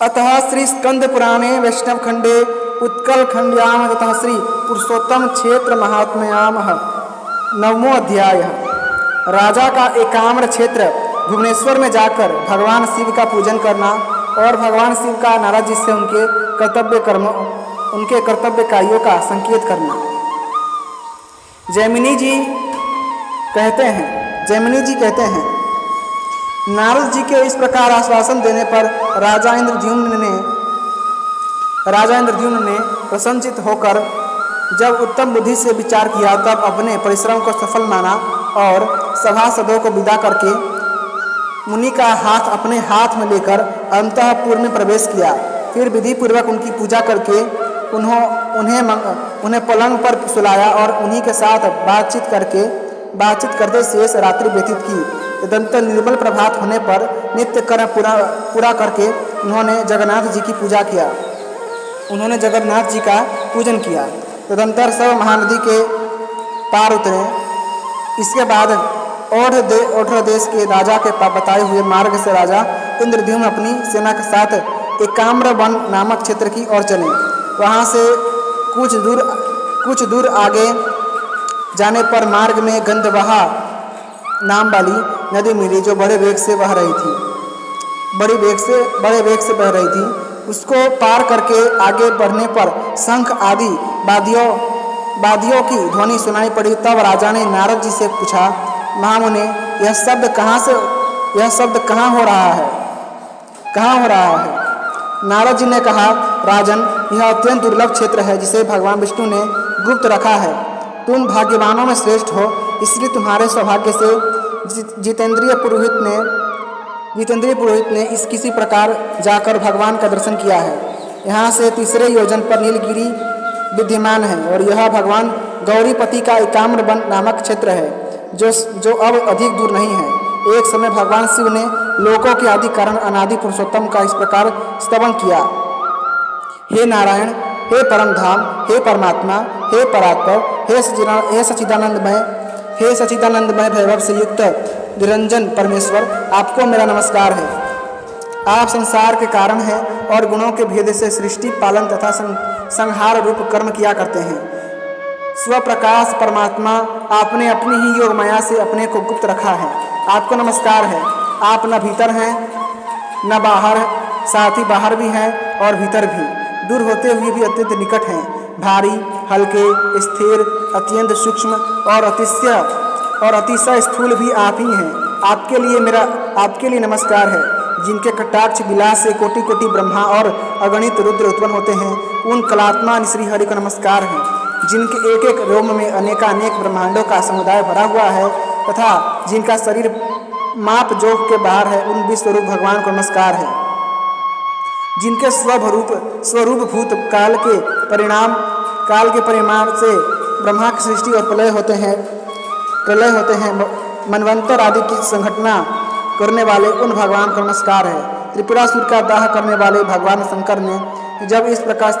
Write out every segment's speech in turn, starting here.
अतः श्री स्कंद पुराणे वैष्णव खंडे उत्कल खंड्याम तथा श्री पुरुषोत्तम क्षेत्र महात्म्याम 9वां अध्याय। राजा का एकाम्र क्षेत्र भुवनेश्वर में जाकर भगवान शिव का पूजन करना और भगवान शिव का नारद जी से उनके कर्तव्य कार्यों का संकेत करना। जैमिनी जी कहते हैं नारद जी के इस प्रकार आश्वासन देने पर राजा इंद्रद्युम्न ने प्रसन्नचित होकर जब उत्तम बुद्धि से विचार किया तब अपने परिश्रम को सफल माना और सभासदों को विदा करके मुनि का हाथ अपने हाथ में लेकर अंतःपुर में प्रवेश किया। फिर विधि पूर्वक उनकी पूजा करके उन्हें पलंग पर सुलाया और उन्हीं के साथ बातचीत करते शेष रात्रि व्यतीत की। तदंतर निर्मल प्रभात होने पर नित्य कर्म पूरा करके उन्होंने जगन्नाथ जी का पूजन किया। तदंतर सब महानदी के पार उतरे। इसके बाद औढ़ देश के राजा के बताए हुए मार्ग से राजा इंद्रद्युम्न अपनी सेना के साथ एकाम्र वन नामक क्षेत्र की ओर चले। वहाँ से कुछ दूर आगे जाने पर मार्ग में गंधवहा नाम वाली नदी मिली जो बड़े वेग से बह रही थी। उसको पार करके आगे बढ़ने पर शंख आदि वाद्यों की ध्वनि सुनाई पड़ी। तब राजा ने नारद जी से पूछा, महामुने, यह शब्द कहाँ हो रहा है? नारद जी ने कहा, राजन, यह अत्यंत दुर्लभ क्षेत्र है जिसे भगवान विष्णु ने गुप्त रखा है। तुम भाग्यवानों में श्रेष्ठ हो, इसलिए तुम्हारे सौभाग्य से जितेंद्रिय पुरोहित ने इस किसी प्रकार जाकर भगवान का दर्शन किया है। यहाँ से 3 योजन पर नीलगिरी विद्यमान है और यह भगवान गौरीपति का एकाम्र वन नामक क्षेत्र है जो अब अधिक दूर नहीं है। एक समय भगवान शिव ने लोकों के आदि कारण अनादि पुरुषोत्तम का इस प्रकार स्तवन किया, हे नारायण, हे परम धाम, हे परमात्मा, हे परात्पर, हे सच्चिदानंदमय वैभव से युक्त निरंजन परमेश्वर, आपको मेरा नमस्कार है। आप संसार के कारण हैं और गुणों के भेद से सृष्टि, पालन तथा संहार रूप कर्म किया करते हैं। स्वप्रकाश परमात्मा, आपने अपनी ही योग माया से अपने को गुप्त रखा है। आपको नमस्कार है। आप न भीतर हैं न बाहर, साथ ही बाहर भी हैं और भीतर भी, दूर होते हुए भी अत्यंत निकट हैं। भारी, हल्के, स्थिर, अत्यंत सूक्ष्म और अतिशय स्थूल भी आप ही हैं। आपके लिए नमस्कार है। जिनके कटाक्ष विलास से कोटि कोटि ब्रह्मा और अगणित रुद्र उत्पन्न होते हैं, उन कलात्मा श्री हरि को नमस्कार है। जिनके एक एक रोम में अनेकानेक ब्रह्मांडों का समुदाय भरा हुआ है तथा जिनका शरीर माप जोग के बाहर है, उन विश्वरूप भगवान को नमस्कार है। जिनके स्वरूप भूत काल के परिमाण से ब्रह्मा की सृष्टि और प्रलय होते हैं, मनवंतर आदि की संघटना करने वाले उन भगवान को नमस्कार है। त्रिपुरासुर का दाह करने वाले भगवान शंकर ने जब इस प्रकार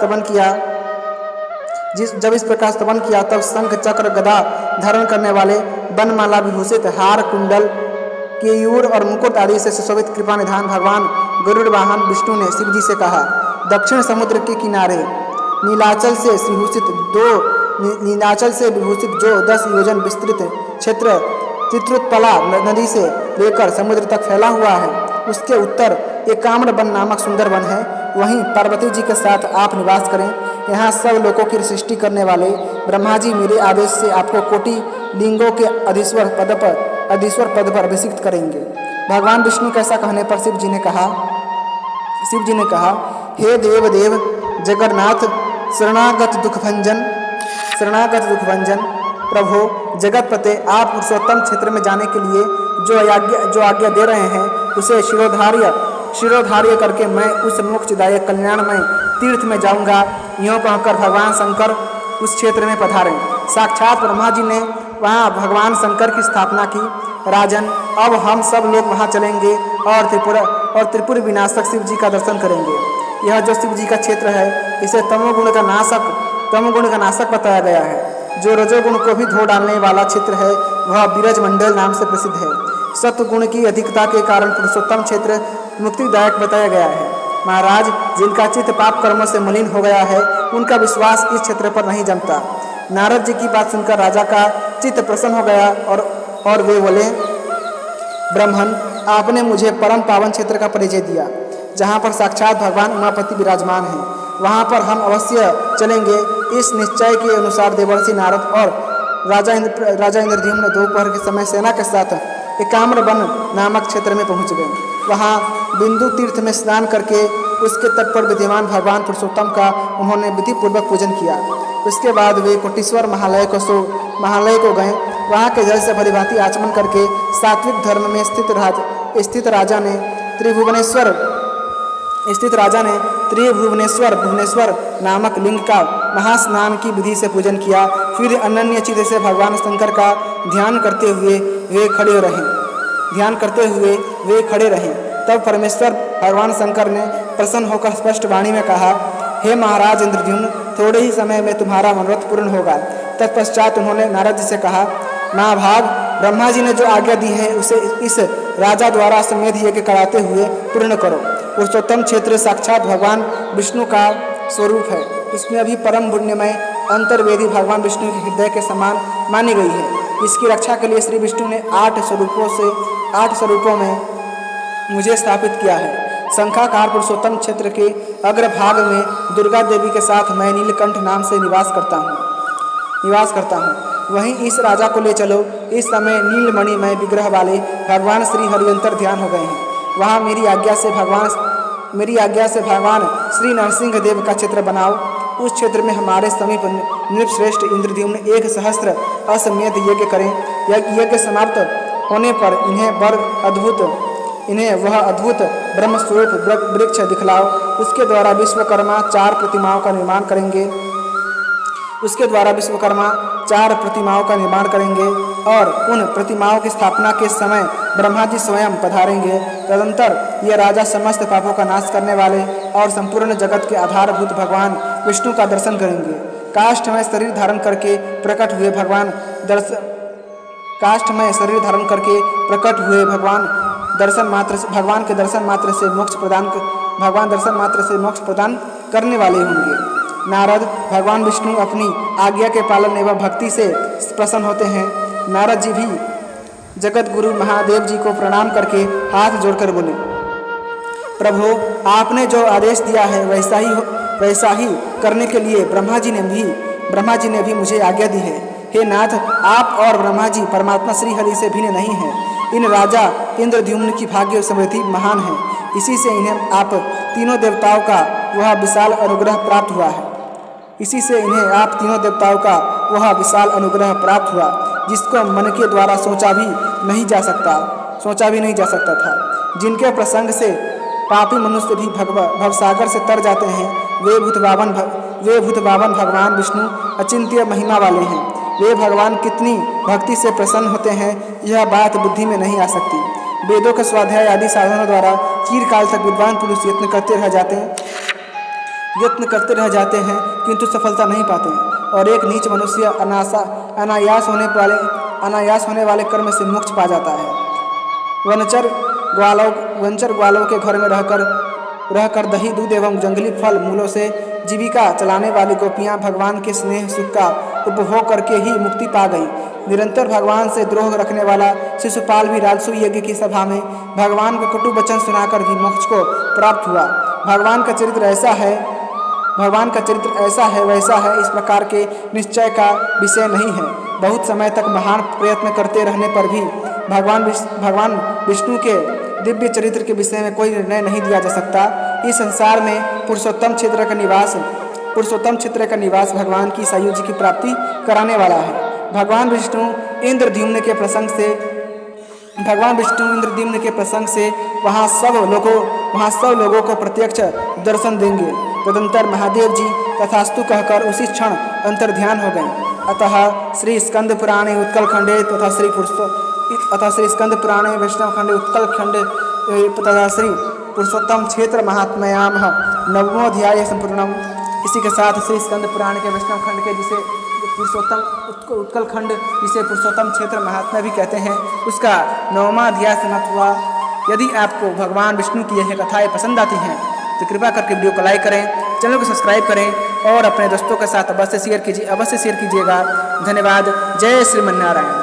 स्तवन किया तब शंख चक्र गदा धारण करने वाले बनमाला विभूषित हार कुंडल केयूर और मुकुट आदि से सुशोभित कृपा निधान भगवान गरुड़ वाहन विष्णु ने शिव जी से कहा, दक्षिण समुद्र के किनारे नीलाचल से विभूषित जो 10 योजन विस्तृत क्षेत्र चित्रोत्पला नदी से लेकर समुद्र तक फैला हुआ है, उसके उत्तर एकाम्र वन नामक सुंदर वन है। वहीं पार्वती जी के साथ आप निवास करें। यहाँ सब लोगों की सृष्टि करने वाले ब्रह्मा जी मेरे आदेश से आपको कोटि लिंगों के अधीश्वर पद पर अभिषिक्त करेंगे। भगवान विष्णु के ऐसा कहने पर शिव जी ने कहा, हे देव जगन्नाथ शरणागत दुख भंजन प्रभो जगतपते, आप पुरुषोत्तम क्षेत्र में जाने के लिए जो आज्ञा दे रहे हैं उसे शिरोधार्य करके मैं उस मोक्षदायक कल्याणमय तीर्थ में जाऊंगा। यूँ कहकर भगवान शंकर उस क्षेत्र में पधारे। साक्षात ब्रह्मा जी ने वहाँ भगवान शंकर की स्थापना की। राजन, अब हम सब लोग वहाँ चलेंगे और त्रिपुर विनाशक शिव जी का दर्शन करेंगे। यह जो शिव जी का क्षेत्र है, इसे तमोगुण का नाशक बताया गया है। जो रजोगुण को भी धो डालने वाला क्षेत्र है, वह बिरज मंडल नाम से प्रसिद्ध है। सत्वगुण की अधिकता के कारण पुरुषोत्तम क्षेत्र मुक्तिदायक बताया गया है। महाराज, जिनका चित्त पाप कर्मों से मलिन हो गया है, उनका विश्वास इस क्षेत्र पर नहीं जमता। नारद जी की बात सुनकर राजा का चित्त प्रसन्न हो गया और वे बोले, ब्राह्मण, आपने मुझे परम पावन क्षेत्र का परिचय दिया, जहाँ पर साक्षात भगवान उमापति विराजमान हैं। वहाँ पर हम अवश्य चलेंगे। इस निश्चय के अनुसार देवर्षि नारद और राजा इंद्रद्युम्न दोपहर के समय सेना के साथ एकाम्र वन नामक क्षेत्र में पहुँच गए। वहाँ बिंदु तीर्थ में स्नान करके उसके तट पर विद्यमान भगवान पुरुषोत्तम का उन्होंने विधिपूर्वक पूजन किया। उसके बाद वे कोटीश्वर महालय को गए। वहाँ के जल से भलीभांति आचमन करके सात्विक धर्म में स्थित राजा ने त्रिभुवनेश्वर नामक लिंग का महास्नान की विधि से पूजन किया। फिर अनन्य चित्त से भगवान शंकर का ध्यान करते हुए वे खड़े रहे। तब परमेश्वर भगवान शंकर ने प्रसन्न होकर स्पष्ट वाणी में कहा, हे महाराज इंद्रद्युम्न, थोड़े ही समय में तुम्हारा मनोरथ पूर्ण होगा। तत्पश्चात उन्होंने नारद जी से कहा, महाभाग, ब्रह्मा जी ने जो आज्ञा दी है उसे इस राजा द्वारा अश्वमेध यज्ञ कराते हुए पूर्ण करो। पुरुषोत्तम क्षेत्र साक्षात भगवान विष्णु का स्वरूप है। इसमें अभी परम पुण्यमय अंतर्वेदी भगवान विष्णु के हृदय के समान मानी गई है। इसकी रक्षा के लिए श्री विष्णु ने 8 स्वरूपों में मुझे स्थापित किया है। शंखाकार पुरुषोत्तम क्षेत्र के अग्रभाग में दुर्गा देवी के साथ मैं नीलकंठ नाम से निवास करता हूँ। वहीं इस राजा को ले चलो। इस समय नीलमणिमय विग्रह वाले भगवान श्री हरियंतर ध्यान हो गए हैं। वहाँ मेरी आज्ञा से भगवान श्री नरसिंह देव का चित्र बनाओ। उस क्षेत्र में हमारे समीप नृपश्रेष्ठ इंद्रद्युम्न 1,000 अश्वमेध यज्ञ करें। यज्ञ समाप्त होने पर इन्हें वह अद्भुत ब्रह्मस्वरूप वृक्ष दिखलाओ। उसके द्वारा विश्वकर्मा 4 प्रतिमाओं का निर्माण करेंगे और उन प्रतिमाओं की स्थापना के समय ब्रह्मा जी स्वयं पधारेंगे। तदंतर ये राजा समस्त पापों का नाश करने वाले और संपूर्ण जगत के आधारभूत भगवान विष्णु का दर्शन करेंगे। काष्ठमय शरीर धारण करके प्रकट हुए भगवान के दर्शन मात्र से मोक्ष प्रदान करने वाले होंगे। नारद, भगवान विष्णु अपनी आज्ञा के पालन एवं भक्ति से प्रसन्न होते हैं। नारद जी भी जगत गुरु महादेव जी को प्रणाम करके हाथ जोड़कर बोले, प्रभु, आपने जो आदेश दिया है वैसा ही करने के लिए ब्रह्मा जी ने भी मुझे आज्ञा दी है। हे नाथ, आप और ब्रह्मा जी परमात्मा श्री हरि से भिन्न नहीं हैं। इन राजा इंद्रद्युम्न की भाग्य समृद्धि महान है। इसी से इन्हें आप तीनों देवताओं का वह विशाल अनुग्रह प्राप्त हुआ जिसको मन के द्वारा सोचा भी नहीं जा सकता था। जिनके प्रसंग से पापी मनुष्य भी भवसागर से तर जाते हैं, वे भूतभावन भगवान विष्णु अचिंत्य महिमा वाले हैं। वे भगवान कितनी भक्ति से प्रसन्न होते हैं, यह बात बुद्धि में नहीं आ सकती। वेदों के स्वाध्याय आदि साधनों द्वारा चिरकाल तक विद्वान पुरुष यत्न करते रह जाते हैं किंतु सफलता नहीं पाते, और एक नीच मनुष्य अनायास होने वाले कर्म से मोक्ष पा जाता है। वनचर ग्वालों के घर में रहकर दही दूध एवं जंगली फल मूलों से जीविका चलाने वाली गोपियां भगवान के स्नेह सुख का उपभोग करके ही मुक्ति पा गई। निरंतर भगवान से द्रोह रखने वाला शिशुपाल भी राजसूय यज्ञ की सभा में भगवान को कटु वचन सुनाकर भी मोक्ष को प्राप्त हुआ। भगवान का चरित्र ऐसा है वैसा है, इस प्रकार के निश्चय का विषय नहीं है। बहुत समय तक महान प्रयत्न करते रहने पर भी भगवान विष्णु के दिव्य चरित्र के विषय में कोई निर्णय नहीं दिया जा सकता। इस संसार में पुरुषोत्तम क्षेत्र का निवास भगवान की सायुज्य की प्राप्ति कराने वाला है। भगवान विष्णु इंद्रद्युम्न के प्रसंग से वहाँ सब लोगों को प्रत्यक्ष दर्शन देंगे। तदंतर महादेव जी तथास्तु कहकर उसी क्षण अंतर्ध्यान हो गए। अतः श्री स्कंद पुराणे उत्कल खंडे तथा श्री स्कंद पुराणे वैष्णव खंडे उत्कल खंडे तथा श्री पुरुषोत्तम क्षेत्र महात्म्याम नवमोऽध्याय संपूर्णम। इसी के साथ श्री स्कंद पुराण के वैष्णव खंड के जिसे उत्कल खंड जिसे पुरुषोत्तम क्षेत्र महात्मा भी कहते हैं, उसका 9वां अध्याय समाप्त हुआ। यदि आपको भगवान विष्णु की यह कथाएं पसंद आती हैं तो कृपा करके वीडियो को लाइक करें, चैनल को सब्सक्राइब करें और अपने दोस्तों के साथ अवश्य शेयर कीजिएगा। धन्यवाद। जय श्रीमन्नारायण।